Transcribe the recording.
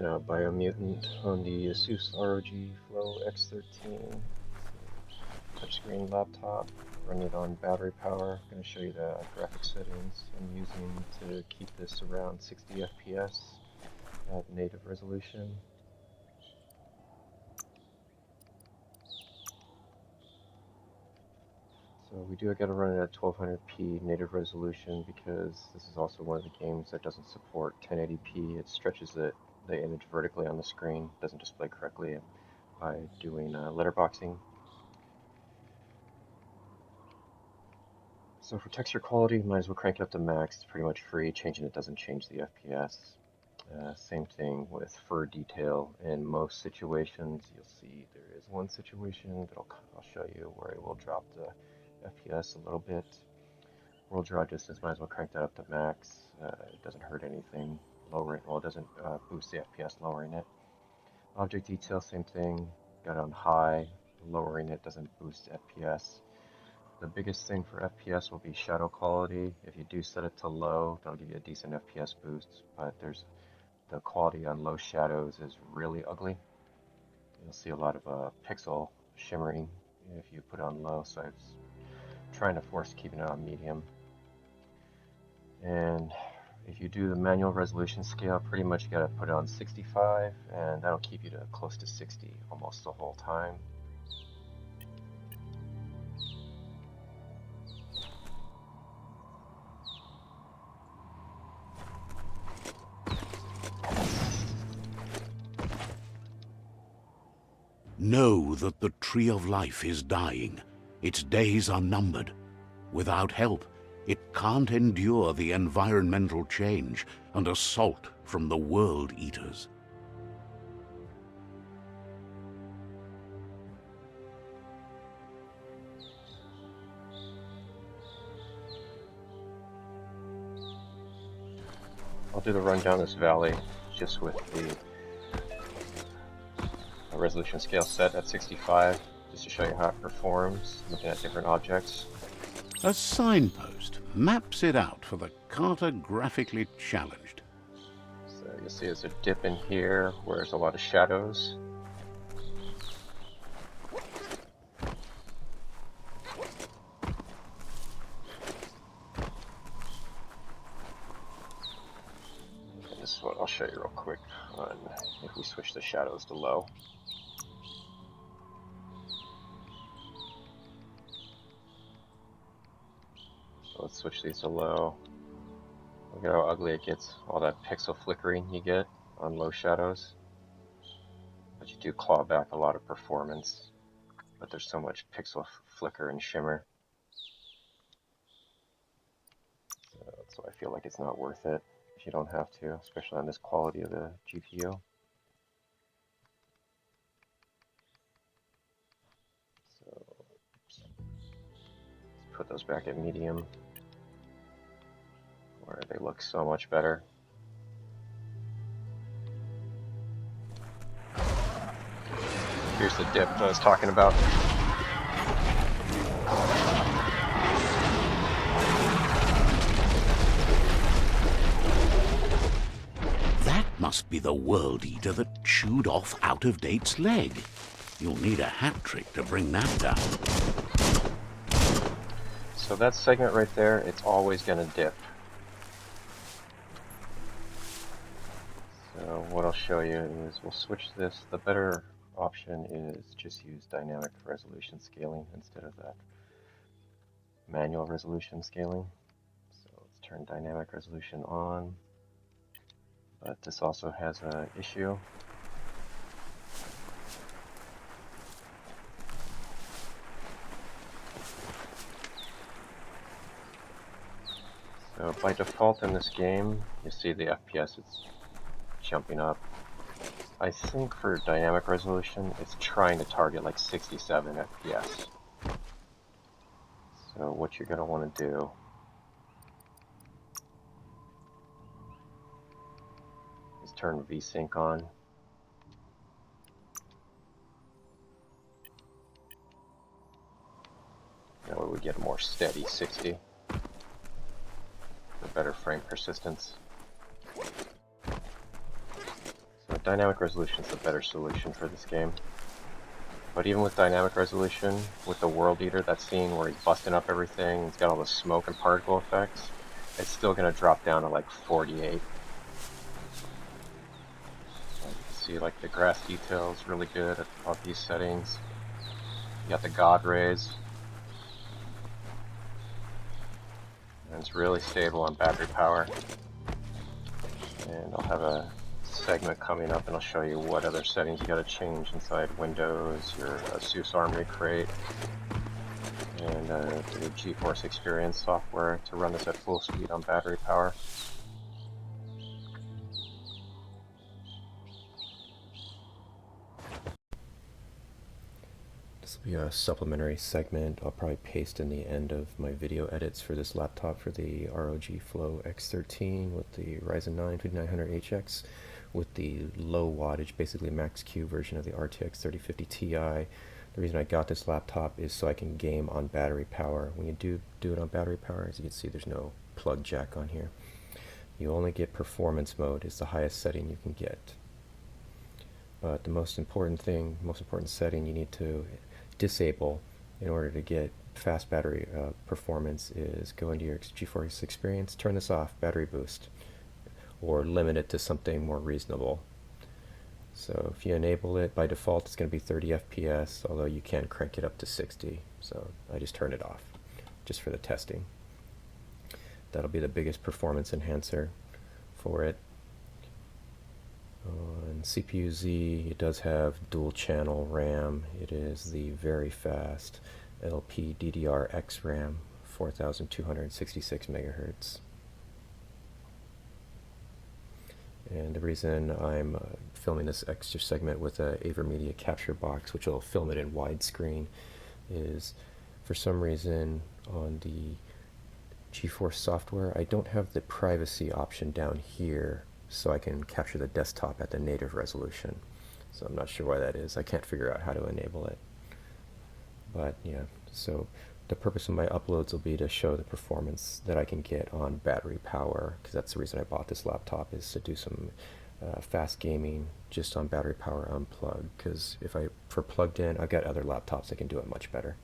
testing out Biomutant on the Asus ROG Flow X13 touchscreen laptop. Run it on battery power. I'm going to show you the graphics settings I'm using to keep this around 60 FPS at native resolution. So we do got to run it at 1200p native resolution because this is also one of the games that doesn't support 1080p. It stretches the image vertically on the screen, doesn't display correctly by doing letterboxing. So for texture quality, might as well crank it up to max. It's pretty much free. Changing it doesn't change the FPS. Same thing with fur detail. In most situations, you'll see there is one situation that I'll show you where it will drop the FPS a little bit. World draw distance, might as well crank that up to max. It doesn't hurt anything. Lower it, well, it doesn't boost the FPS lowering it. Object detail, same thing. Got it on high. Lowering it doesn't boost FPS. The biggest thing for FPS will be shadow quality. If you do set it to low, that'll give you a decent FPS boost, but the quality on low shadows is really ugly. You'll see a lot of pixel shimmering if you put it on low, so I was trying to force keeping it on medium. And if you do the manual resolution scale, pretty much you gotta put it on 65, and that'll keep you to close to 60 almost the whole time. Know that the tree of life is dying. Its days are numbered. Without help, it can't endure the environmental change and assault from the world eaters. I'll do the run down this valley just with the resolution scale set at 65, just to show you how it performs, looking at different objects. A signpost maps it out for the cartographically challenged. So you'll see there's a dip in here where there's a lot of shadows. And this is what I'll show you real quick on if we switch the shadows to low. Let's switch these to low. Look at how ugly it gets, all that pixel flickering you get on low shadows. But you do claw back a lot of performance, but there's so much pixel flicker and shimmer. So I feel like it's not worth it if you don't have to, especially on this quality of the GPU. So let's put those back at medium, where they look so much better. Here's the dip that I was talking about. That must be the world eater that chewed off Out-of-Date's leg. You'll need a hat trick to bring that down. So that segment right there, it's always going to dip. So what I'll show you is we'll switch this. The better option is just use dynamic resolution scaling instead of that manual resolution scaling. So let's turn dynamic resolution on. But this also has an issue. So by default in this game, you see the FPS is jumping up. I think for dynamic resolution, it's trying to target like 67 FPS. So what you're going to want to do is turn VSync on. That way we get a more steady 60 for better frame persistence. So dynamic resolution is the better solution for this game. But even with dynamic resolution, with the World Eater, that scene where he's busting up everything, he's got all the smoke and particle effects, it's still going to drop down to like 48. So you can see like the grass detail is really good at all these settings. You got the God rays. And it's really stable on battery power. And I'll have a segment coming up and I'll show you what other settings you got to change inside Windows, your Asus Armory Crate, and the GeForce Experience software to run this at full speed on battery power. This will be a supplementary segment I'll probably paste in the end of my video edits for this laptop for the ROG Flow X13 with the Ryzen 9 5900HX with the low wattage, basically max Q version of the RTX 3050 Ti. The reason I got this laptop is so I can game on battery power. When you do it on battery power, as you can see, there's no plug jack on here. You only get performance mode is the highest setting you can get. But the most important setting you need to disable in order to get fast battery performance is go into your GeForce Experience, turn this off, battery boost, or limit it to something more reasonable. So if you enable it, by default it's going to be 30 FPS, although you can crank it up to 60. So I just turned it off, just for the testing. That'll be the biggest performance enhancer for it. On CPU-Z, it does have dual channel RAM. It is the very fast LPDDR-X RAM, 4266 megahertz. And the reason I'm filming this extra segment with a AverMedia capture box, which will film it in widescreen, is for some reason on the GeForce software, I don't have the privacy option down here, so I can capture the desktop at the native resolution. So I'm not sure why that is. I can't figure out how to enable it. But yeah, so the purpose of my uploads will be to show the performance that I can get on battery power, because that's the reason I bought this laptop, is to do some fast gaming just on battery power unplugged, because for plugged in, I've got other laptops that can do it much better.